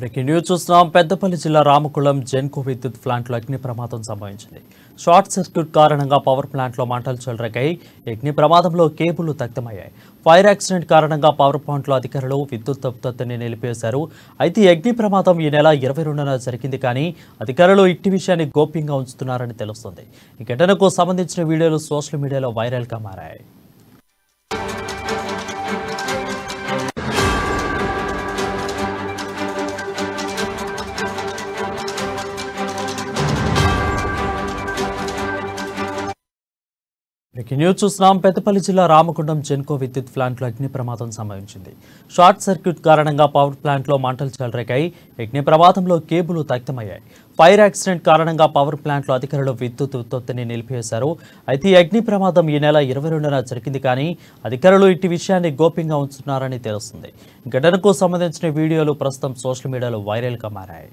Breaking news చూస్తున్నాం. పెద్దపల్లి జిల్లా రామకుళం జెన్కో విద్యుత్ ప్లాంట్లో అగ్ని ప్రమాదం సంభవించింది. షార్ట్ సర్క్యూట్ కారణంగా పవర్ ప్లాంట్లో మంటలు చెలరేగాయి. అగ్ని ప్రమాదంలో కేబుళ్లు దగ్ధమయ్యాయి. ఫైర్ యాక్సిడెంట్ కారణంగా పవర్ ప్లాంట్లో అధికారులు విద్యుత్ ఉత్పత్తిని నిలిపివేశారు. అయితే అగ్ని ప్రమాదం ఈ నెల 22న జరిగింది, కానీ అధికారులు ఇట్టి విషయాన్ని గోప్యంగా ఉంచుతున్నారని తెలుస్తుంది. ఈ ఘటనకు సంబంధించిన వీడియోలు సోషల్ మీడియాలో వైరల్గా మారాయి. బ్రేకింగ్ న్యూస్ చూస్తున్నాం. పెద్దపల్లి జిల్లా రామగుండం జెన్కో విద్యుత్ ప్లాంట్లో అగ్ని ప్రమాదం సంభవించింది. షార్ట్ సర్క్యూట్ కారణంగా పవర్ ప్లాంట్లో మంటలు చెలరేగాయి. అగ్ని ప్రమాదంలో కేబులు దగ్ధమయ్యాయి. ఫైర్ యాక్సిడెంట్ కారణంగా పవర్ ప్లాంట్లో అధికారులు విద్యుత్ ఉత్పత్తిని నిలిపివేశారు. అయితే ఈ అగ్ని ప్రమాదం ఈ నెల 22న జరిగింది, కానీ అధికారులు ఇట్టి విషయాన్ని గోప్యంగా ఉంచుతున్నారని తెలుస్తుంది. ఘటనకు సంబంధించిన వీడియోలు ప్రస్తుతం సోషల్ మీడియాలో వైరల్గా మారాయి.